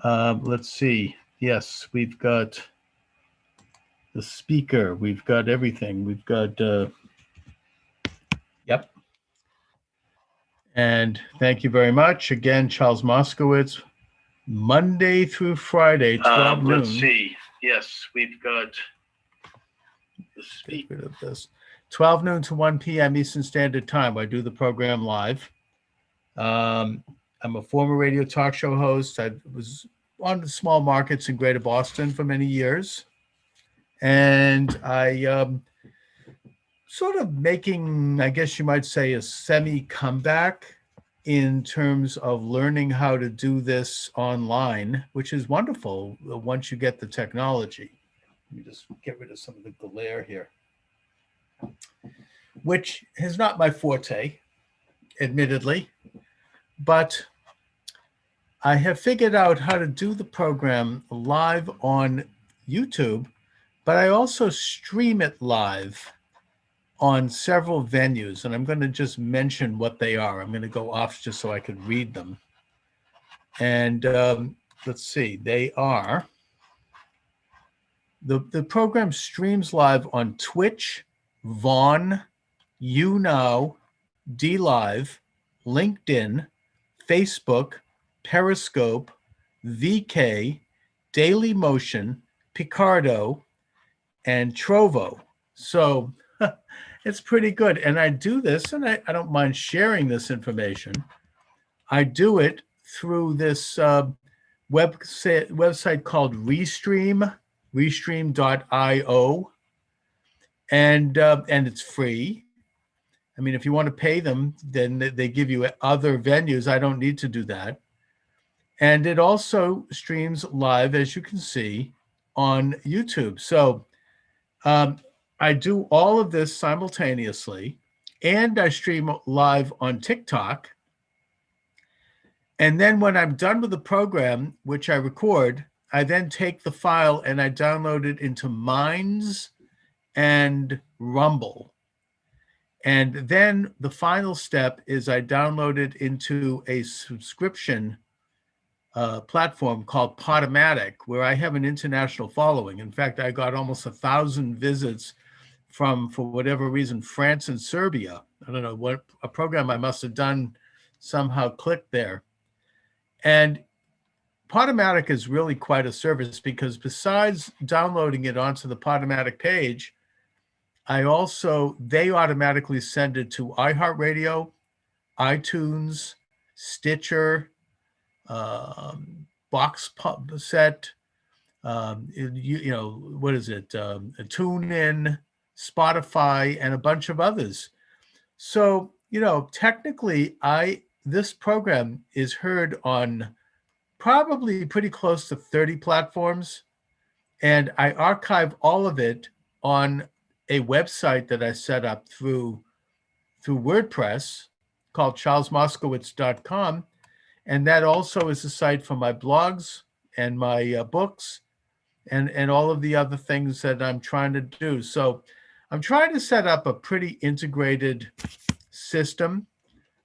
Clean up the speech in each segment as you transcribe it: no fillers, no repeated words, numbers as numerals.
Let's see. Yes, we've got the speaker. We've got everything. We've got, yep. And thank you very much. Again, Charles Moskowitz, Monday through Friday, 12 noon. Let's see. Yes, we've got the Get rid of this. 12 noon to 1 p.m. Eastern Standard Time. I do the program live. I'm a former radio talk show host. I was on the small markets in Greater Boston for many years. And I sort of making, I guess you might say, a semi-comeback in terms of learning how to do this online, which is wonderful once you get the technology. Let me just get rid of some of the glare here, which is not my forte, admittedly, but I have figured out how to do the program live on YouTube, but I also stream it live on several venues, and I'm going to just mention what they are. I'm going to go off just so I can read them. And let's see, they are, the program streams live on Twitch, Vaughn, YouNow, DLive, LinkedIn, Facebook, Periscope, VK, Daily Motion, Picardo, and Trovo. So it's pretty good. And I do this, and I don't mind sharing this information. I do it through this website called Restream.io. And it's free. I mean, if you want to pay them, then they give you other venues. I don't need to do that. And it also streams live, as you can see, on YouTube. So I do all of this simultaneously, and I stream live on TikTok. And then when I'm done with the program, which I record, I then take the file and I download it into Minds and Rumble. And then the final step is I download it into a subscription platform called Podomatic, where I have an international following. In fact, I got almost 1,000 visits from, for whatever reason, France and Serbia. I don't know what a program I must have done somehow clicked there. And Podomatic is really quite a service, because besides downloading it onto the Podomatic page, they automatically send it to iHeartRadio, iTunes, Stitcher, Box Set, what is it? TuneIn, Spotify, and a bunch of others. So, technically, this program is heard on probably pretty close to 30 platforms, and I archive all of it on a website that I set up through WordPress called charlesmoskowitz.com. And that also is a site for my blogs and my books and all of the other things that I'm trying to do. So I'm trying to set up a pretty integrated system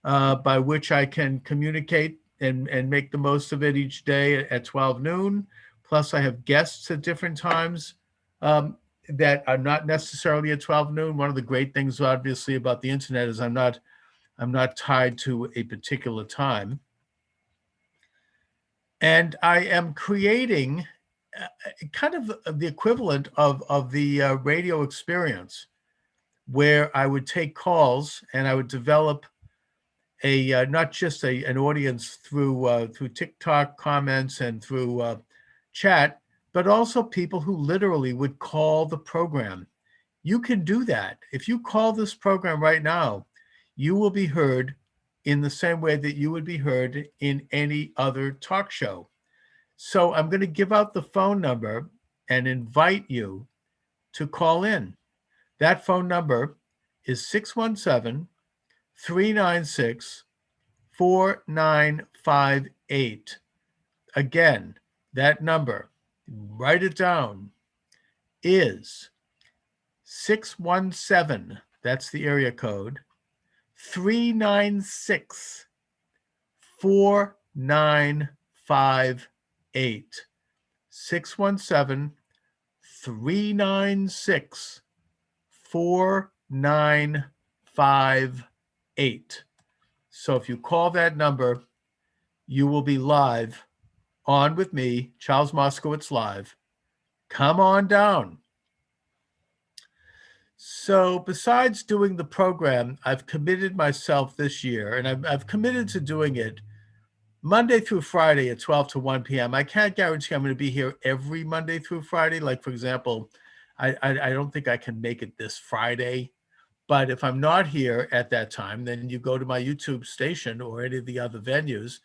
by which I can communicate and make the most of it each day at 12 noon. Plus I have guests at different times that are not necessarily at 12 noon. One of the great things, obviously, about the internet is I'm not tied to a particular time. And I am creating kind of the equivalent of the radio experience, where I would take calls and I would develop a not just an audience through TikTok comments and through chat, but also people who literally would call the program. You can do that. If you call this program right now, you will be heard in the same way that you would be heard in any other talk show. So I'm going to give out the phone number and invite you to call in. That phone number is 617-396-4958. Again, that number, write it down, is 617, that's the area code, 396-4958. 617 396 4958. So if you call that number, you will be live on with me, Charles Moscowitz Live. Come on down. So besides doing the program, I've committed myself this year, and I've committed to doing it Monday through Friday at 12 to 1 p.m. I can't guarantee I'm going to be here every Monday through Friday. Like, for example, I don't think I can make it this Friday. But if I'm not here at that time, then you go to my YouTube station or any of the other venues,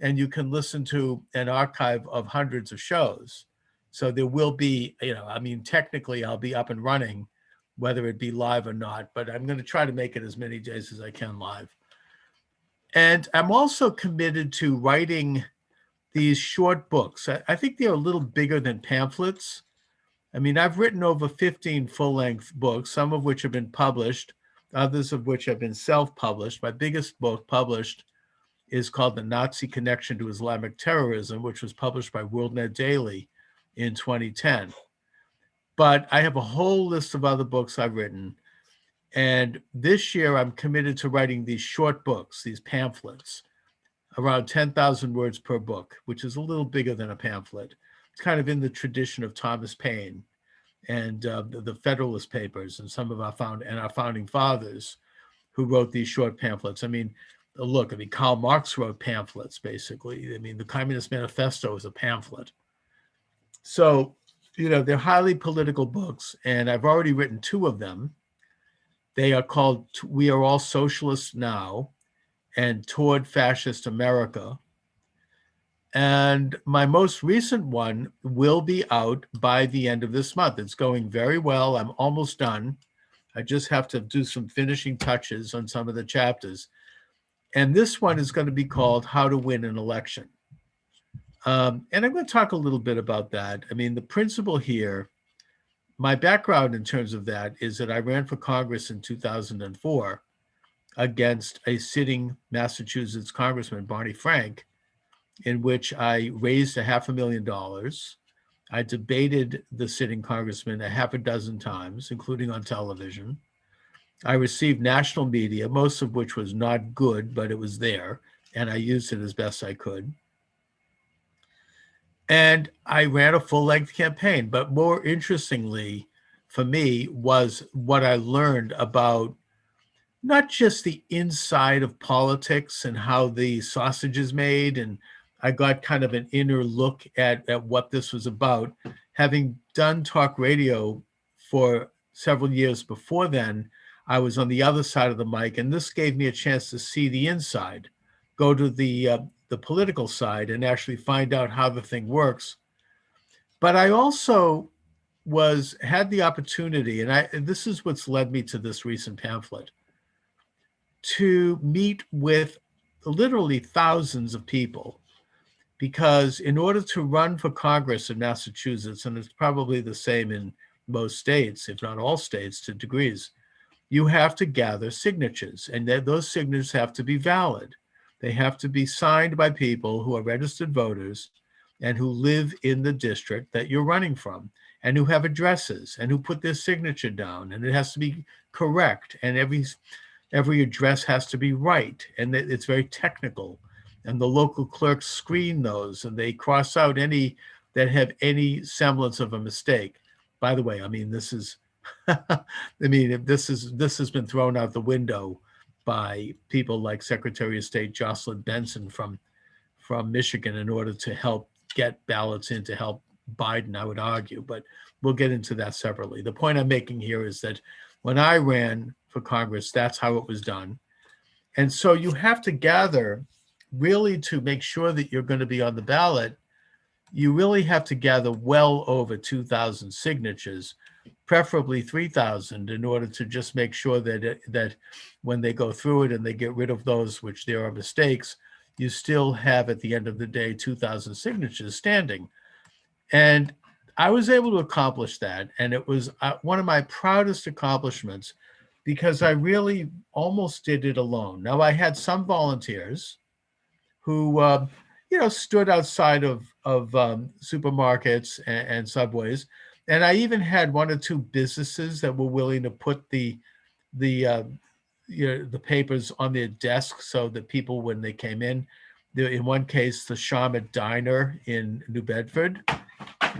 and you can listen to an archive of hundreds of shows. So there will be, I mean, technically I'll be up and running, whether it be live or not, but I'm going to try to make it as many days as I can live. And I'm also committed to writing these short books. I think they're a little bigger than pamphlets. I mean, I've written over 15 full-length books, some of which have been published, others of which have been self-published. My biggest book published is called The Nazi Connection to Islamic Terrorism, which was published by WorldNet Daily in 2010. But I have a whole list of other books I've written. And this year, I'm committed to writing these short books, these pamphlets, around 10,000 words per book, which is a little bigger than a pamphlet. It's kind of in the tradition of Thomas Paine and the Federalist Papers and some of our founding fathers who wrote these short pamphlets. I mean, look, Karl Marx wrote pamphlets, basically. I mean, the Communist Manifesto is a pamphlet. So, they're highly political books, and I've already written 2 of them. They are called We Are All Socialists Now and Toward Fascist America. And my most recent one will be out by the end of this month. It's going very well. I'm almost done. I just have to do some finishing touches on some of the chapters. And this one is going to be called How to Win an Election. And I'm going to talk a little bit about that. I mean, the principle here, my background in terms of that is that I ran for Congress in 2004 against a sitting Massachusetts Congressman, Barney Frank, in which I raised $500,000. I debated the sitting congressman a half a dozen times, including on television. I received national media, most of which was not good, but it was there, and I used it as best I could. And I ran a full-length campaign. But more interestingly for me was what I learned about not just the inside of politics and how the sausage is made, and I got kind of an inner look at what this was about. Having done talk radio for several years before then, I was on the other side of the mic, and this gave me a chance to see the inside, go to the political side and actually find out how the thing works. But I also had the opportunity, and this is what's led me to this recent pamphlet, to meet with literally thousands of people, because in order to run for Congress in Massachusetts, and it's probably the same in most states, if not all states to degrees, you have to gather signatures, and those signatures have to be valid. They have to be signed by people who are registered voters and who live in the district that you're running from, and who have addresses and who put their signature down, and it has to be correct, and every address has to be right, and it's very technical. And the local clerks screen those, and they cross out any that have any semblance of a mistake. By the way, I mean, this is, this has been thrown out the window by people like Secretary of State Jocelyn Benson from Michigan in order to help get ballots in to help Biden, I would argue, but we'll get into that separately. The point I'm making here is that when I ran for Congress, that's how it was done. And so you have to gather, really, to make sure that you're going to be on the ballot, you really have to gather well over 2,000 signatures, preferably 3,000, in order to just make sure that when they go through it and they get rid of those which there are mistakes, you still have, at the end of the day, 2,000 signatures standing. And I was able to accomplish that. And it was one of my proudest accomplishments, because I really almost did it alone. Now, I had some volunteers who, stood outside of supermarkets and subways, and I even had one or two businesses that were willing to put the the papers on their desk so that people, when they came in one case, the Sharma Diner in New Bedford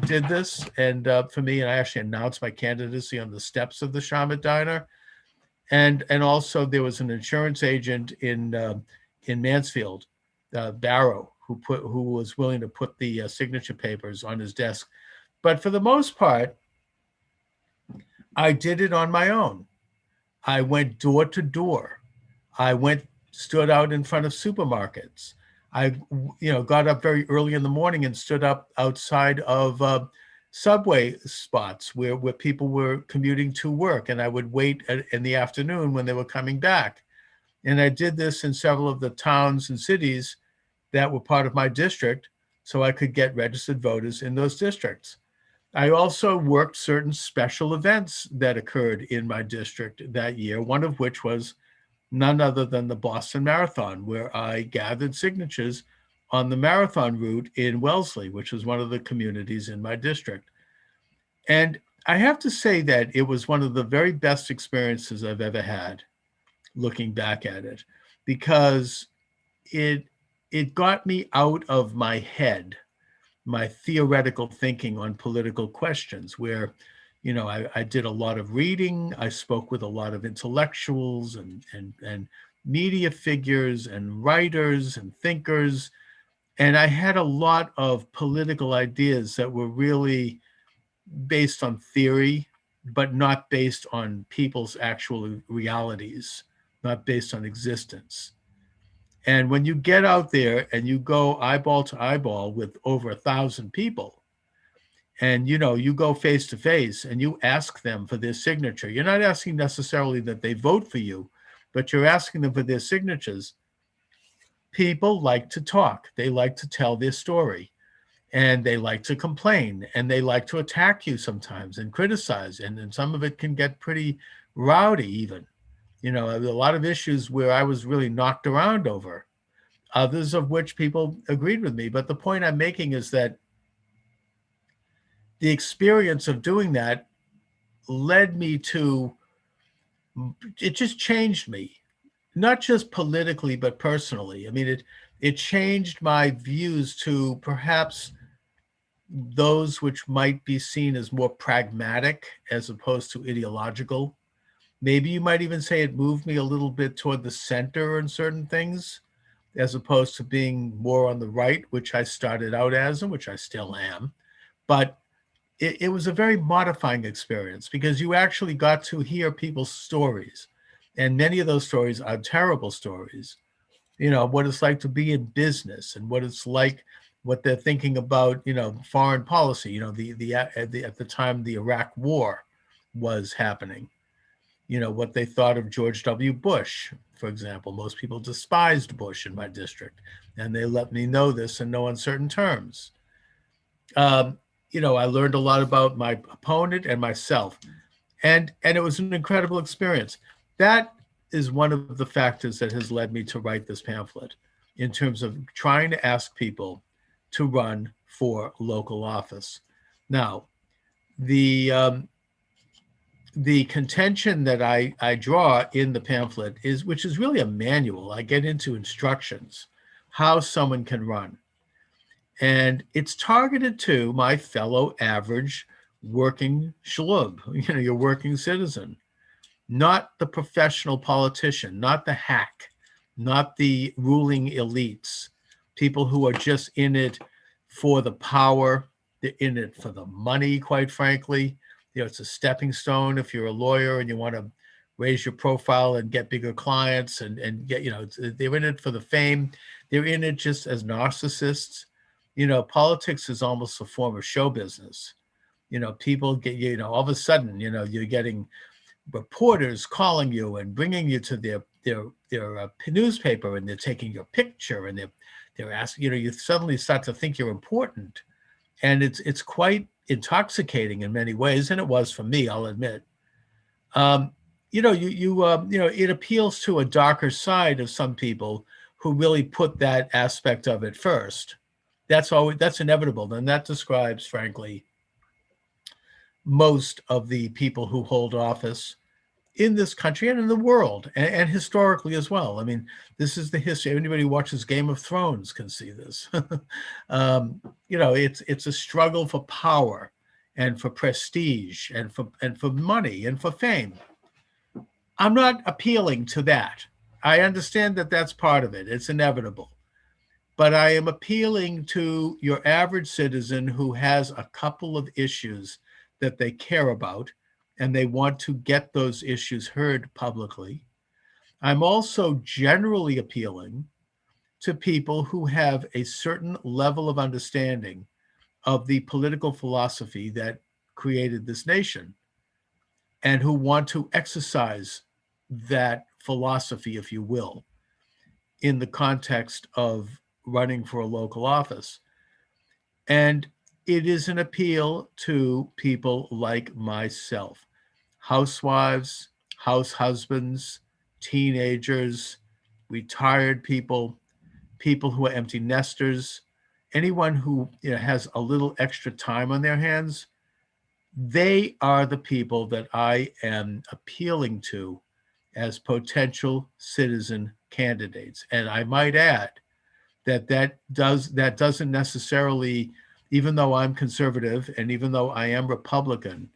did this, and for me, and I actually announced my candidacy on the steps of the Sharma Diner, and also there was an insurance agent in Mansfield, Barrow, who was willing to put the signature papers on his desk. But for the most part, I did it on my own. I went door to door. I stood out in front of supermarkets. I, got up very early in the morning and stood up outside of subway spots where people were commuting to work, and I would wait in the afternoon when they were coming back. And I did this in several of the towns and cities that were part of my district, so I could get registered voters in those districts. I also worked certain special events that occurred in my district that year, one of which was none other than the Boston Marathon, where I gathered signatures on the marathon route in Wellesley, which was one of the communities in my district. And I have to say that it was one of the very best experiences I've ever had, looking back at it, because it got me out of my head, my theoretical thinking on political questions, where I did a lot of reading. I spoke with a lot of intellectuals and media figures and writers and thinkers, and I had a lot of political ideas that were really based on theory, but not based on people's actual realities, not based on existence. And when you get out there and you go eyeball to eyeball with over 1,000 people, and you go face to face and you ask them for their signature, you're not asking necessarily that they vote for you, but you're asking them for their signatures. People like to talk. They like to tell their story, and they like to complain, and they like to attack you sometimes and criticize. And then some of it can get pretty rowdy even. A lot of issues where I was really knocked around over, others of which people agreed with me. But the point I'm making is that the experience of doing that led me to, it just changed me, not just politically, but personally. I mean, it changed my views to perhaps those which might be seen as more pragmatic as opposed to ideological. Maybe you might even say it moved me a little bit toward the center in certain things, as opposed to being more on the right, which I started out as and which I still am. But it was a very modifying experience because you actually got to hear people's stories. And many of those stories are terrible stories. What it's like to be in business and what it's like, what they're thinking about, foreign policy, at the time the Iraq War was happening, what they thought of George W. Bush, for example. Most people despised Bush in my district, and they let me know this in no uncertain terms. I learned a lot about my opponent and myself, and it was an incredible experience. That is one of the factors that has led me to write this pamphlet, in terms of trying to ask people to run for local office. Now, the contention that I draw in the pamphlet is, which is really a manual. I get into instructions, how someone can run. And it's targeted to my fellow average working schlub, your working citizen, not the professional politician, not the hack, not the ruling elites, people who are just in it for the power. They're in it for the money, quite frankly. It's a stepping stone if you're a lawyer and you want to raise your profile and get bigger clients and get, they're in it for the fame. They're in it just as narcissists. Politics is almost a form of show business. People get, all of a sudden, you're getting reporters calling you and bringing you to their newspaper, and they're taking your picture, and they're asking, you suddenly start to think you're important. And it's quite intoxicating in many ways, and it was for me, I'll admit. It appeals to a darker side of some people who really put that aspect of it first. that's inevitable. And that describes, frankly, most of the people who hold office in this country and in the world, and historically as well. I mean, this is the history. Anybody who watches Game of Thrones can see this. It's a struggle for power and for prestige and for money and for fame. I'm not appealing to that. I understand that that's part of it. It's inevitable. But I am appealing to your average citizen who has a couple of issues that they care about and they want to get those issues heard publicly. I'm also generally appealing to people who have a certain level of understanding of the political philosophy that created this nation and who want to exercise that philosophy, if you will, in the context of running for a local office. And it is an appeal to people like myself, housewives, house husbands, teenagers, retired people, people who are empty nesters, anyone who has a little extra time on their hands. They are the people that I am appealing to as potential citizen candidates. And I might add that doesn't necessarily, even though I'm conservative and even though I am Republican,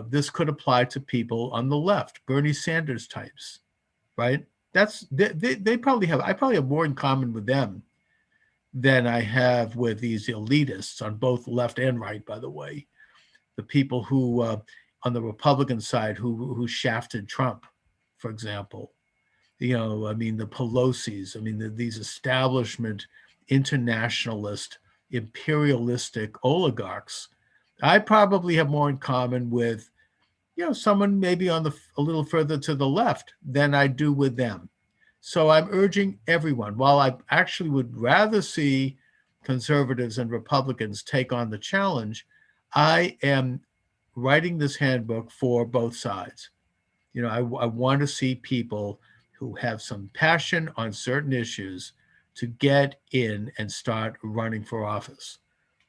this could apply to people on the left, Bernie Sanders types, right? They probably have, I probably have more in common with them than I have with these elitists on both left and right, by the way. The people who on the Republican side who shafted Trump, for example. I mean, the Pelosi's, I mean, these establishment, internationalist, imperialistic oligarchs. I probably have more in common with, someone maybe on a little further to the left than I do with them. So I'm urging everyone, while I actually would rather see conservatives and Republicans take on the challenge, I am writing this handbook for both sides. I want to see people who have some passion on certain issues to get in and start running for office.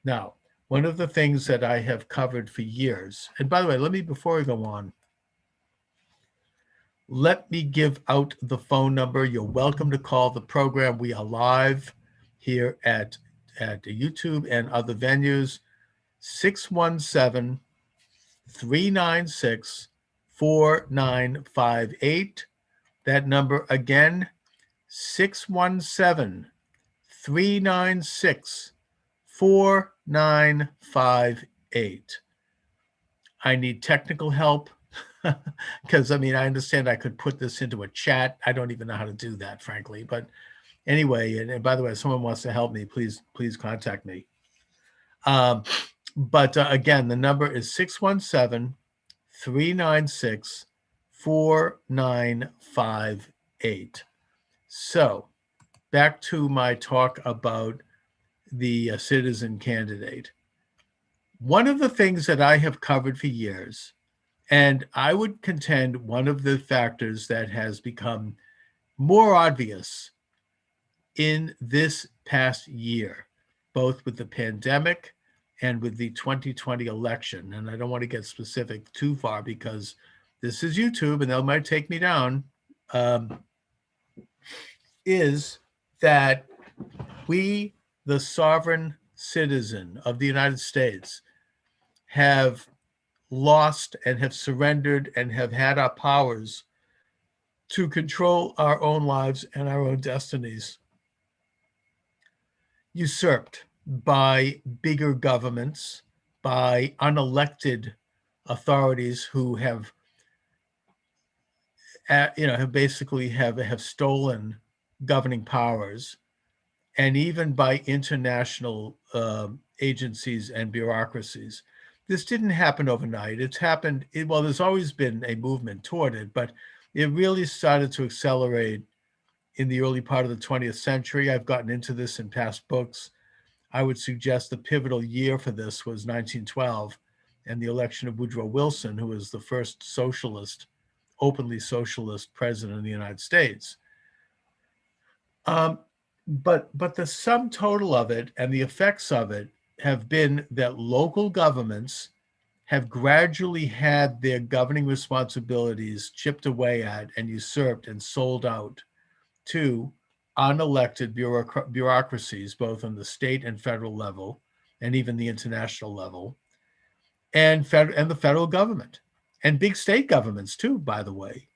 Now, one of the things that I have covered for years, and by the way, before I go on, let me give out the phone number. You're welcome to call the program. We are live here at YouTube and other venues. 617 396 4958. That number again, 617 396 4958. I need technical help because, I mean, I understand I could put this into a chat. I don't even know how to do that, frankly. But anyway, and by the way, if someone wants to help me, please contact me. But again, the number is 617 396 4958. So back to my talk about the citizen candidate. One of the things that I have covered for years, and I would contend one of the factors that has become more obvious in this past year, both with the pandemic and with the 2020 election, and I don't want to get specific too far because this is YouTube and they might take me down, is that we, the sovereign citizen of the United States, have lost and have surrendered and have had our powers to control our own lives and our own destinies usurped by bigger governments, by unelected authorities who have basically have stolen governing powers, and even by international agencies and bureaucracies. This didn't happen overnight. It's happened, well, there's always been a movement toward it, but it really started to accelerate in the early part of the 20th century. I've gotten into this in past books. I would suggest the pivotal year for this was 1912 and the election of Woodrow Wilson, who was the first openly socialist president of the United States. but the sum total of it and the effects of it have been that local governments have gradually had their governing responsibilities chipped away at and usurped and sold out to unelected bureaucracies, both on the state and federal level, and even the international level, and the federal government, and big state governments too, by the way.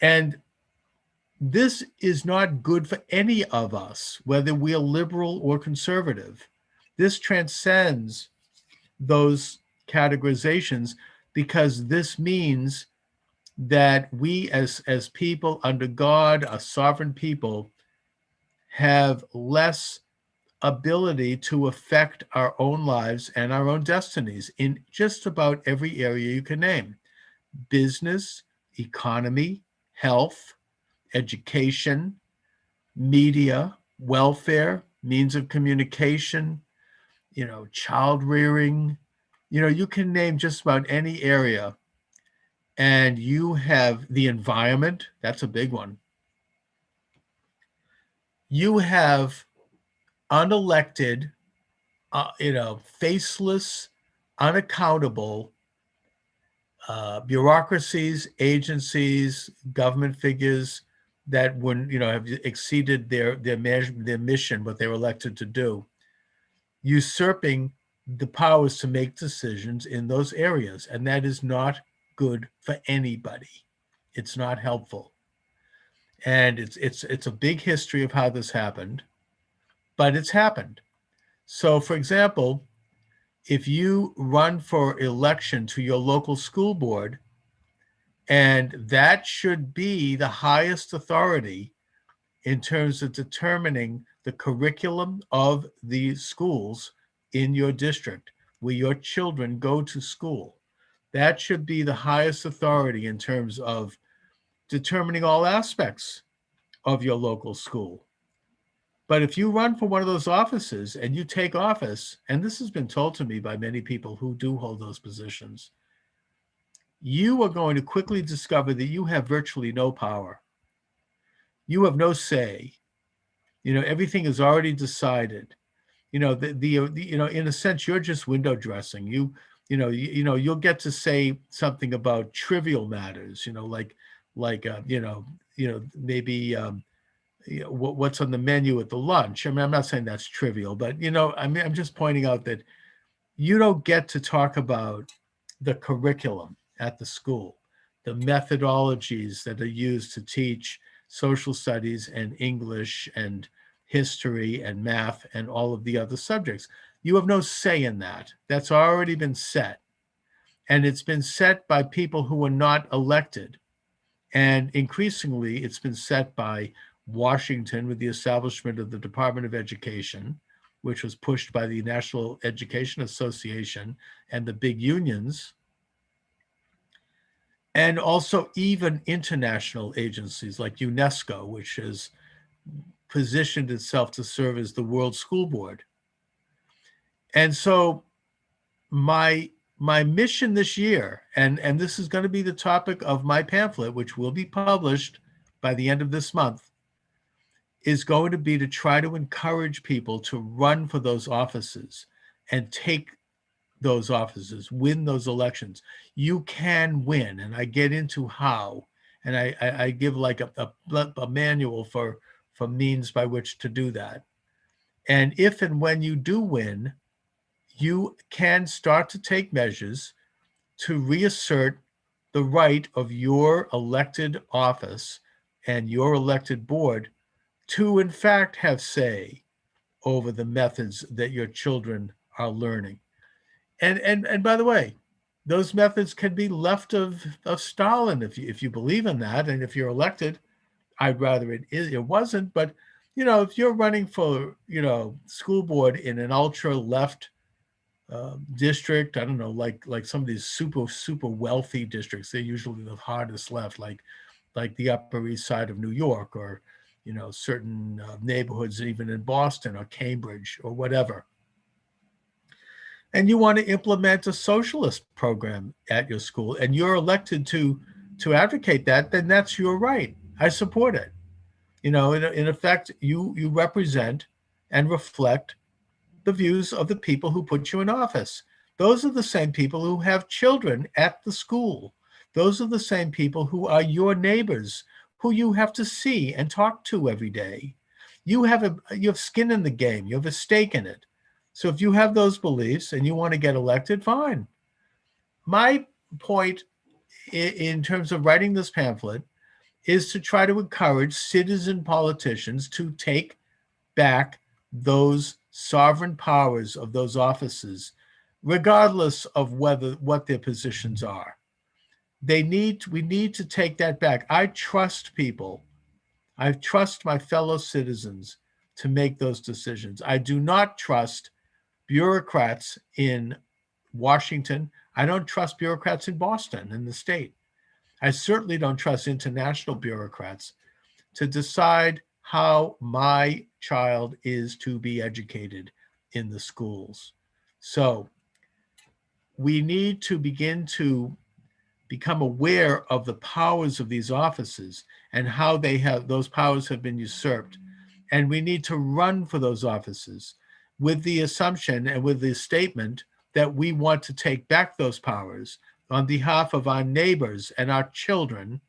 And this is not good for any of us, whether we are liberal or conservative. This transcends those categorizations because this means that we as people under God, a sovereign people, have less ability to affect our own lives and our own destinies in just about every area you can name: business, economy, health, education, media, welfare, means of communication, child rearing. You can name just about any area. And you have the environment, that's a big one. You have unelected, faceless, unaccountable bureaucracies, agencies, government figures that would, have exceeded their mission, what they were elected to do, usurping the powers to make decisions in those areas, and that is not good for anybody. It's not helpful, and it's a big history of how this happened, but it's happened. So, for example, if you run for election to your local school board, and that should be the highest authority in terms of determining the curriculum of the schools in your district where your children go to school. That should be the highest authority in terms of determining all aspects of your local school. But if you run for one of those offices and you take office, and this has been told to me by many people who do hold those positions, you are going to quickly discover that you have virtually no power. You have no say. Everything is already decided. In a sense, you're just window dressing. You'll get to say something about trivial matters, maybe what's on the menu at the lunch. I mean, I'm not saying that's trivial, but I'm just pointing out that you don't get to talk about the curriculum at the school, the methodologies that are used to teach social studies and English and history and math and all of the other subjects. You have no say in that. That's already been set. And it's been set by people who are not elected. And increasingly, it's been set by Washington with the establishment of the Department of Education, which was pushed by the National Education Association and the big unions, and also even international agencies like UNESCO, which has positioned itself to serve as the World School Board. And so my mission this year, and this is going to be the topic of my pamphlet, which will be published by the end of this month, is going to be to try to encourage people to run for those offices and take those offices, win those elections. You can win, and I get into how, and I give like a manual for means by which to do that. And if and when you do win, you can start to take measures to reassert the right of your elected office and your elected board to, in fact, have say over the methods that your children are learning. And by the way, those methods can be left of Stalin if you believe in that, and if you're elected. I'd rather it wasn't, but if you're running for school board in an ultra left district, I don't know, like some of these super wealthy districts, they're usually the hardest left, like the Upper East Side of New York, or certain neighborhoods even in Boston or Cambridge or whatever. And you want to implement a socialist program at your school, and you're elected to advocate that, then that's your right. I support it. In effect, you represent and reflect the views of the people who put you in office. Those are the same people who have children at the school. Those are the same people who are your neighbors, who you have to see and talk to every day. You have skin in the game. You have a stake in it. So if you have those beliefs and you want to get elected, fine. My point in terms of writing this pamphlet is to try to encourage citizen politicians to take back those sovereign powers of those offices, regardless of what their positions are. We need to take that back. I trust people. I trust my fellow citizens to make those decisions. I do not trust bureaucrats in Washington. I don't trust bureaucrats in Boston, in the state. I certainly don't trust international bureaucrats to decide how my child is to be educated in the schools. So we need to begin to become aware of the powers of these offices and how those powers have been usurped. And we need to run for those offices with the assumption and with the statement that we want to take back those powers on behalf of our neighbors and our children.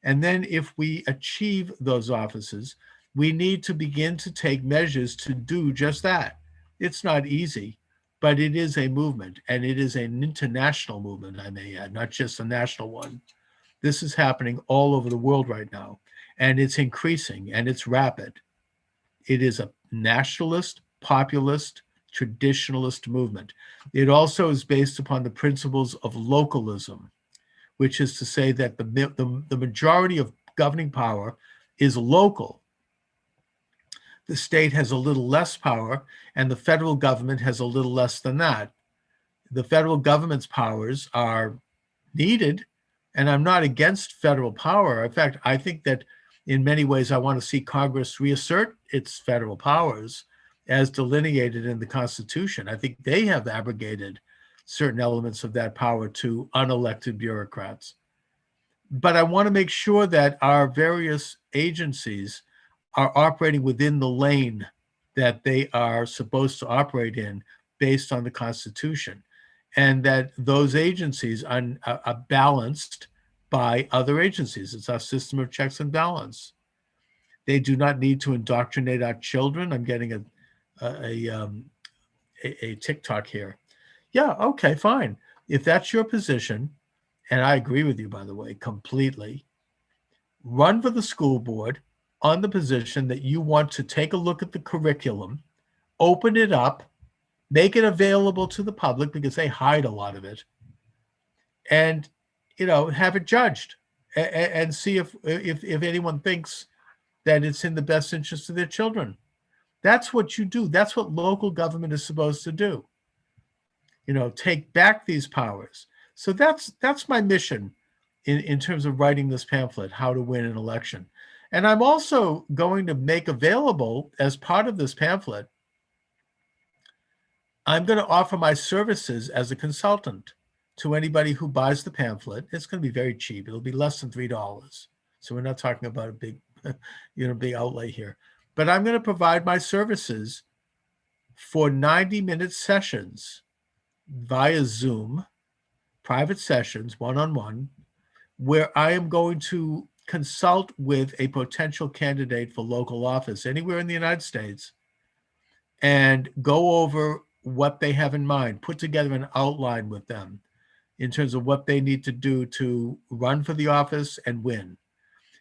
And then if we achieve those offices, we need to begin to take measures to do just that. It's not easy, but it is a movement, and it is an international movement, I may add, not just a national one. This is happening all over the world right now, and it's increasing, and it's rapid. It is a nationalist, populist, traditionalist movement. It also is based upon the principles of localism, which is to say that the majority of governing power is local. The state has a little less power, and the federal government has a little less than that. The federal government's powers are needed, and I'm not against federal power. In fact, I think that in many ways, I want to see Congress reassert its federal powers as delineated in the Constitution. I think they have abrogated certain elements of that power to unelected bureaucrats. But I want to make sure that our various agencies are operating within the lane that they are supposed to operate in based on the Constitution, and that those agencies are balanced by other agencies. It's our system of checks and balance. They do not need to indoctrinate our children. I'm getting a TikTok here. Yeah, okay, fine. If that's your position, and I agree with you, by the way, completely, run for the school board on the position that you want to take a look at the curriculum, open it up, make it available to the public because they hide a lot of it, and have it judged and see if anyone thinks that it's in the best interest of their children. That's what you do. That's what local government is supposed to do. Take back these powers. So that's my mission in terms of writing this pamphlet, How to Win an Election. And I'm also going to make available, as part of this pamphlet, I'm going to offer my services as a consultant to anybody who buys the pamphlet. It's going to be very cheap. It'll be less than $3. So we're not talking about a big, big outlay here. But I'm going to provide my services for 90-minute sessions via Zoom, private sessions, one-on-one, where I am going to consult with a potential candidate for local office anywhere in the United States and go over what they have in mind, put together an outline with them in terms of what they need to do to run for the office and win,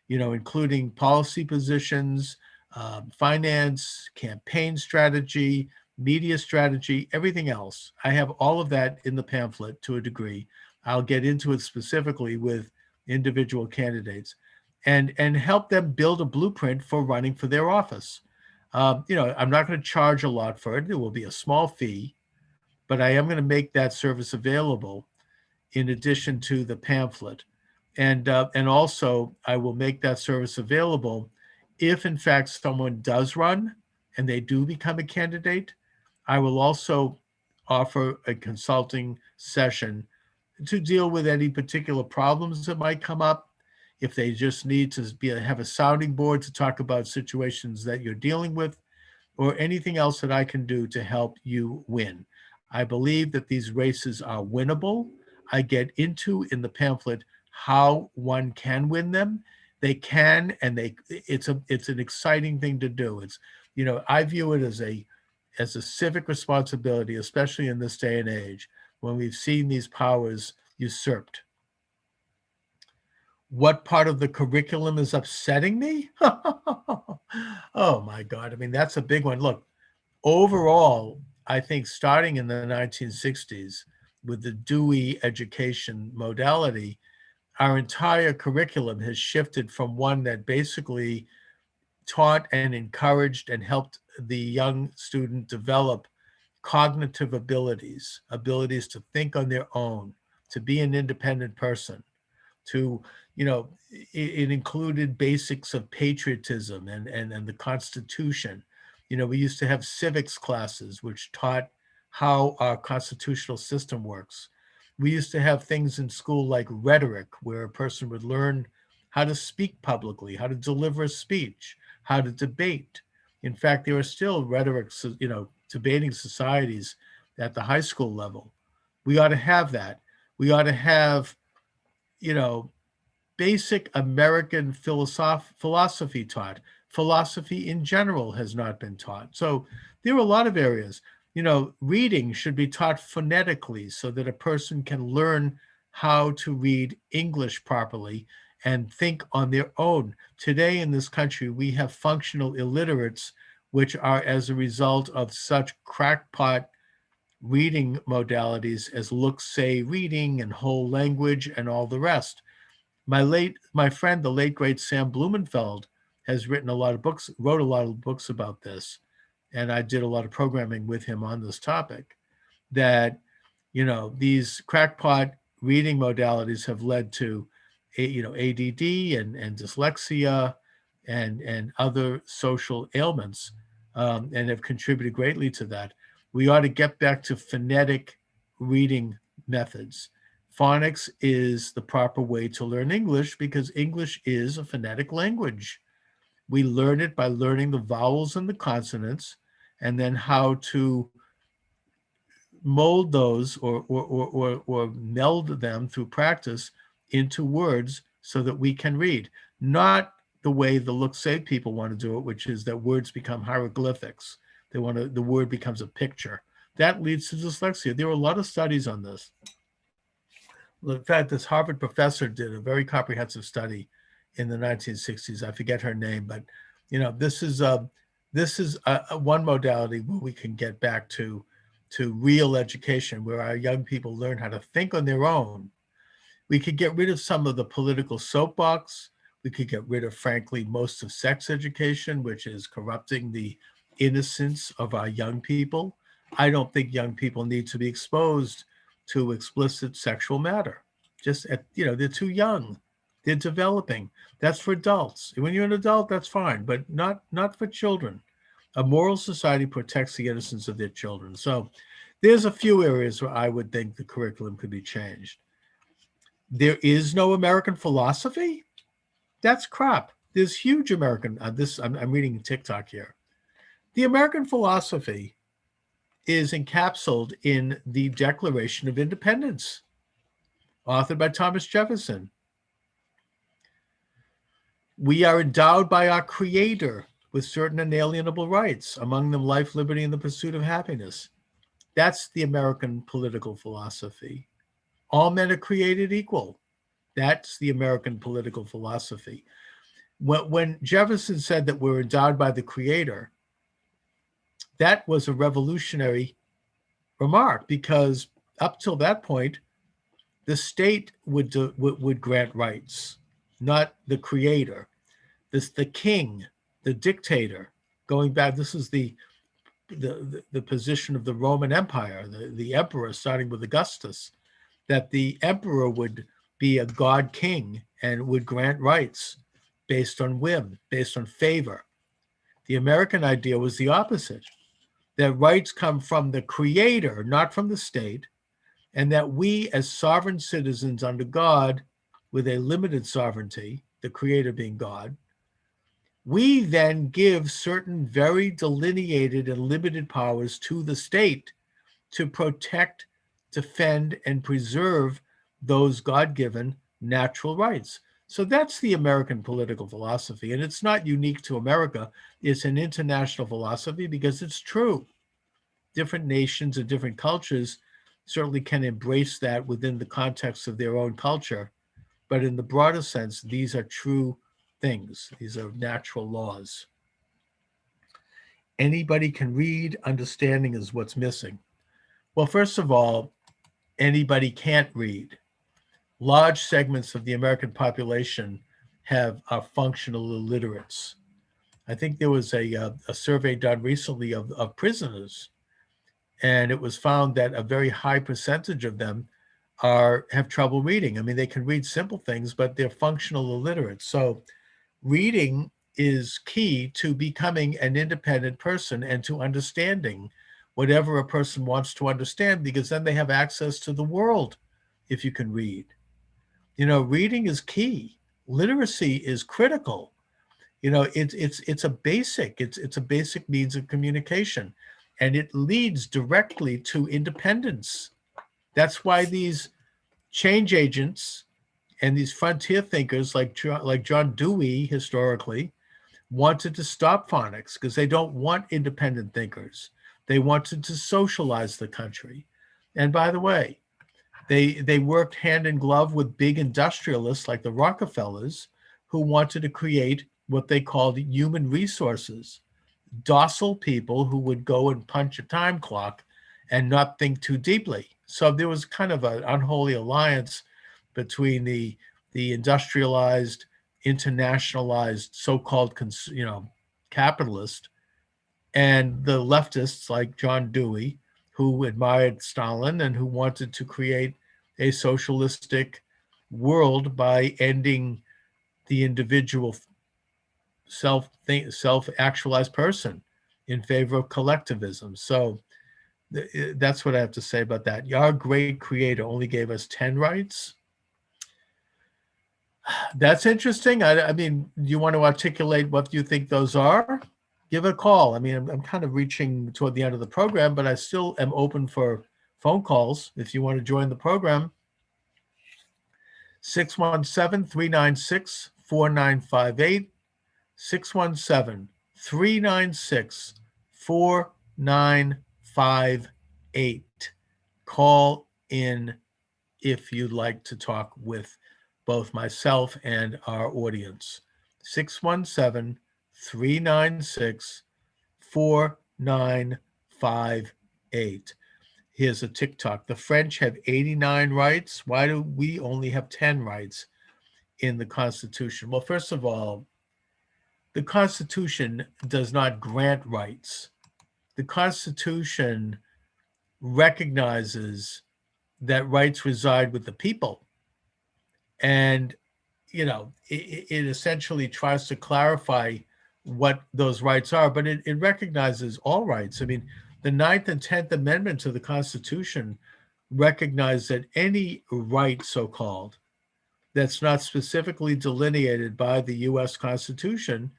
including policy positions, finance, campaign strategy, media strategy, everything else. I have all of that in the pamphlet to a degree. I'll get into it specifically with individual candidates and help them build a blueprint for running for their office. I'm not going to charge a lot for it. There will be a small fee, but I am going to make that service available in addition to the pamphlet. And also I will make that service available if in fact someone does run and they do become a candidate. I will also offer a consulting session to deal with any particular problems that might come up, if they just need to have a sounding board to talk about situations that you're dealing with, or anything else that I can do to help you win. I believe that these races are winnable. I get into in the pamphlet how one can win them. They can, and it's an exciting thing to do. It's, I view it as a civic responsibility, especially in this day and age when we've seen these powers usurped. What part of the curriculum is upsetting me? Oh my God. I mean, that's a big one. Look, overall, I think starting in the 1960s with the Dewey education modality, our entire curriculum has shifted from one that basically taught and encouraged and helped the young student develop cognitive abilities to think on their own, to be an independent person, to, it included basics of patriotism and the Constitution. We used to have civics classes, which taught how our constitutional system works. We used to have things in school like rhetoric, where a person would learn how to speak publicly, how to deliver a speech, how to debate. In fact, there are still rhetoric, debating societies at the high school level. We ought to have that. We ought to have, you know, basic American philosophy taught. Philosophy in general has not been taught. So there are a lot of areas. Reading should be taught phonetically so that a person can learn how to read English properly and think on their own. Today in this country, we have functional illiterates, which are as a result of such crackpot reading modalities as look-say reading and whole language and all the rest. My friend, the late great Sam Blumenfeld, has wrote a lot of books about this, and I did a lot of programming with him on this topic. That these crackpot reading modalities have led to ADD and dyslexia and other social ailments, and have contributed greatly to that. We ought to get back to phonetic reading methods. Phonics is the proper way to learn English because English is a phonetic language. We learn it by learning the vowels and the consonants, and then how to mold those or meld them through practice into words so that we can read. Not the way the look-say people want to do it, which is that words become hieroglyphics. The word becomes a picture. That leads to dyslexia. There were a lot of studies on this. In fact, this Harvard professor did a very comprehensive study in the 1960s. I forget her name, but this is one modality where we can get back to real education, where our young people learn how to think on their own. We could get rid of some of the political soapbox. We could get rid of, frankly, most of sex education, which is corrupting the innocence of our young people. I don't think young people need to be exposed to explicit sexual matter. They're too young. They're developing. That's for adults. When you're an adult, that's fine, but not for children. A moral society protects the innocence of their children. So there's a few areas where I would think the curriculum could be changed. There is no American philosophy? That's crap. There's huge American, I'm reading TikTok here. The American philosophy is encapsulated in the Declaration of Independence, authored by Thomas Jefferson. We are endowed by our Creator with certain inalienable rights, among them life, liberty, and the pursuit of happiness. That's the American political philosophy. All men are created equal. That's the American political philosophy. When Jefferson said that we're endowed by the Creator, that was a revolutionary remark, because up till that point, the state would grant rights, not the Creator. The king, the dictator, going back, this is the position of the Roman Empire, the emperor, starting with Augustus, that the emperor would be a god king and would grant rights based on whim, based on favor. The American idea was the opposite, that rights come from the Creator, not from the state, and that we as sovereign citizens under God with a limited sovereignty the creator being God, we then give certain very delineated and limited powers to the state to protect, defend, and preserve those God-given natural rights. So that's the American political philosophy. And it's not unique to America. It's an international philosophy because it's true. Different nations and different cultures certainly can embrace that within the context of their own culture. But in the broader sense, these are true things. These are natural laws. Anybody can read, understanding is what's missing. Well, first of all, anybody can't read. Large segments of the American population are functional illiterates. I think there was a survey done recently of prisoners, and it was found that a very high percentage of them have trouble reading. I mean, they can read simple things, but they're functional illiterates. So reading is key to becoming an independent person and to understanding whatever a person wants to understand, because then they have access to the world if you can read. Reading is key. Literacy is critical. It's a basic means of communication, and it leads directly to independence. That's why these change agents and these frontier thinkers like John Dewey historically wanted to stop phonics, because they don't want independent thinkers. They wanted to socialize the country. And by the way, they worked hand in glove with big industrialists like the Rockefellers, who wanted to create what they called human resources, docile people who would go and punch a time clock and not think too deeply. So there was kind of an unholy alliance between the industrialized, internationalized, so-called capitalist, and the leftists like John Dewey, who admired Stalin and who wanted to create a socialistic world by ending the individual self-actualized person in favor of collectivism. So that's what I have to say about that. Our great creator only gave us 10 rights. That's interesting. I mean, do you want to articulate what you think those are? Give a call. I mean, I'm kind of reaching toward the end of the program, but I still am open for phone calls if you want to join the program. 617-396-4958. 617-396-4958. Call in if you'd like to talk with both myself and our audience. 617-396-4958. Here's a TikTok. The French have 89 rights. Why do we only have 10 rights in the Constitution? Well, first of all, the Constitution does not grant rights. The Constitution recognizes that rights reside with the people. And, it essentially tries to clarify what those rights are, but it recognizes all rights. I mean, the 9th and 10th Amendment to the Constitution recognize that any right, so-called, that's not specifically delineated by the U.S. Constitution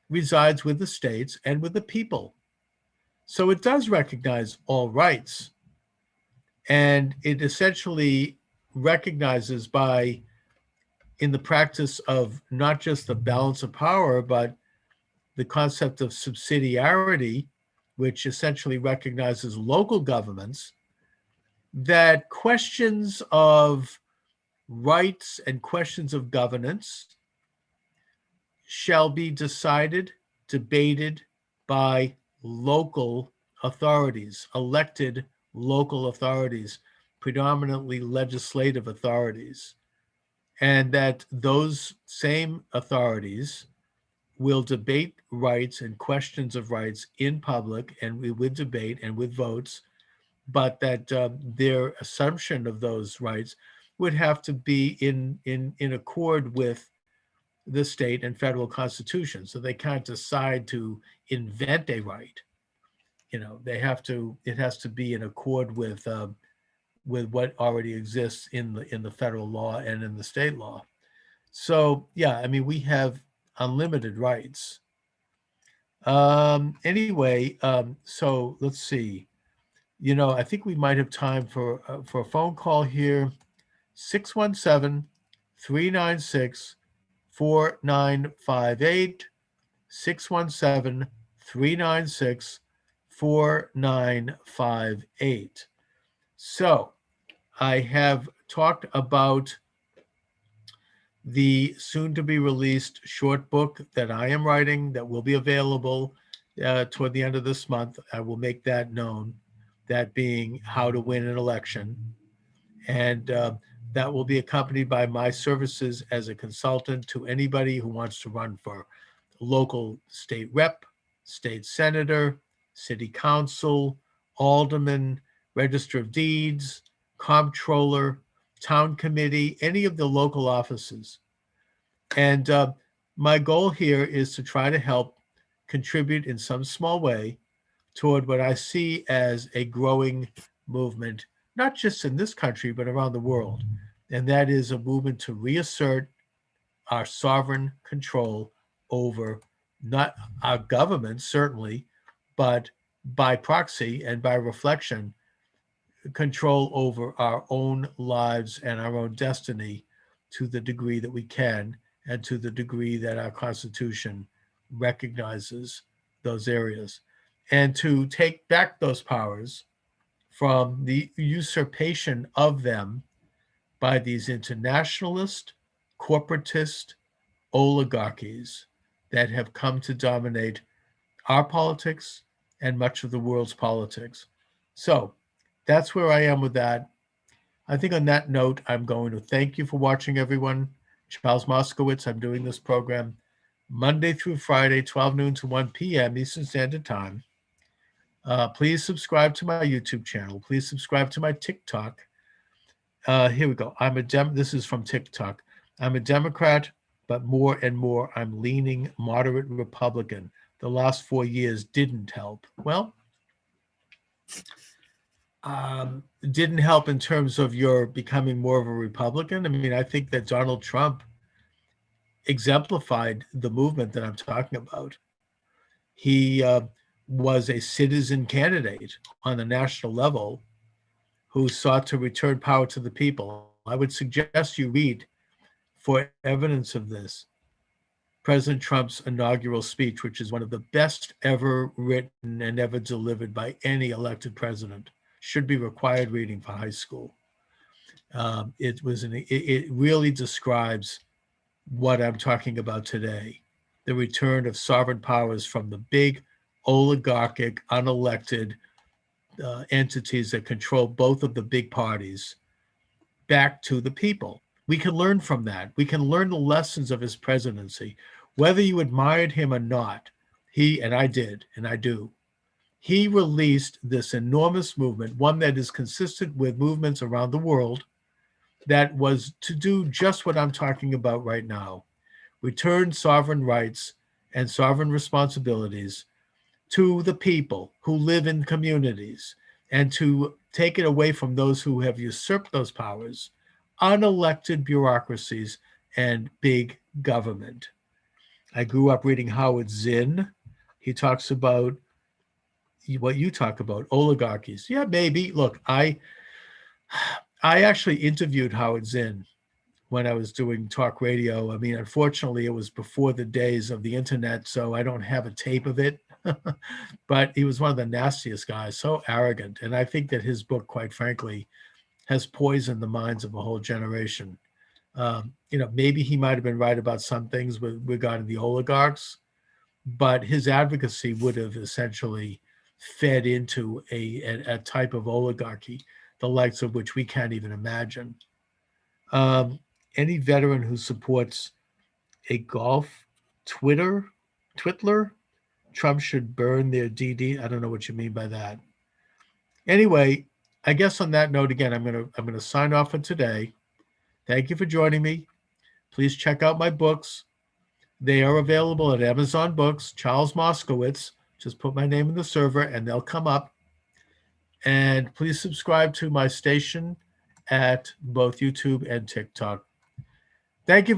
resides with the states and with the people. So it does recognize all rights. And it essentially recognizes in the practice of not just the balance of power, but the concept of subsidiarity, which essentially recognizes local governments, that questions of rights and questions of governance shall be decided, debated by local authorities, elected local authorities, predominantly legislative authorities, and that those same authorities will debate rights and questions of rights in public and with debate and with votes, but that their assumption of those rights would have to be in accord with the state and federal constitution. So they can't decide to invent a right. It has to be in accord with what already exists in the federal law and in the state law. So yeah, I mean, we have unlimited rights. Anyway, so let's see. I think we might have time for a phone call here. 617 396 4958. 617 396 4958. So I have talked about the soon to be released short book that I am writing that will be available toward the end of this month. I will make that known, that being How to Win an Election. And that will be accompanied by my services as a consultant to anybody who wants to run for local state rep, state senator, city council, alderman, register of deeds, comptroller, town committee, any of the local offices. And my goal here is to try to help contribute in some small way toward what I see as a growing movement, not just in this country, but around the world. And that is a movement to reassert our sovereign control over not our government, certainly, but by proxy and by reflection, control over our own lives and our own destiny to the degree that we can and to the degree that our Constitution recognizes those areas, and to take back those powers from the usurpation of them by these internationalist, corporatist oligarchies that have come to dominate our politics and much of the world's politics. So that's where I am with that. I think on that note, I'm going to thank you for watching, everyone. Charles Moscowitz. I'm doing this program Monday through Friday, 12 noon to 1 p.m. Eastern Standard Time. Please subscribe to my YouTube channel. Please subscribe to my TikTok. Here we go. This is from TikTok. I'm a Democrat, but more and more I'm leaning moderate Republican. The last 4 years didn't help. Well, didn't help in terms of your becoming more of a Republican. I mean, I think that Donald Trump exemplified the movement that I'm talking about. He was a citizen candidate on the national level who sought to return power to the people. I would suggest you read, for evidence of this, President Trump's inaugural speech, which is one of the best ever written and ever delivered by any elected president. Should be required reading for high school. It really describes what I'm talking about today: the return of sovereign powers from the big oligarchic, unelected entities that control both of the big parties back to the people. We can learn from that. We can learn the lessons of his presidency. Whether you admired him or not, and I did, and I do, he released this enormous movement, one that is consistent with movements around the world, that was to do just what I'm talking about right now: return sovereign rights and sovereign responsibilities to the people who live in communities, and to take it away from those who have usurped those powers, unelected bureaucracies, and big government. I grew up reading Howard Zinn. He talks about what you talk about, oligarchies. Yeah, maybe. Look, I actually interviewed Howard Zinn when I was doing talk radio. I mean, unfortunately, it was before the days of the internet, so I don't have a tape of it. But he was one of the nastiest guys, so arrogant. And I think that his book, quite frankly, has poisoned the minds of a whole generation. Maybe he might have been right about some things regarding the oligarchs, but his advocacy would have essentially fed into a type of oligarchy, the likes of which we can't even imagine. Any veteran who supports a golf Twittler, Trump should burn their DD. I don't know what you mean by that. Anyway, I guess on that note, again, I'm gonna sign off for today. Thank you for joining me. Please check out my books. They are available at Amazon Books. Charles Moscowitz. Just put my name in the server and they'll come up. And please subscribe to my station at both YouTube and TikTok. Thank you.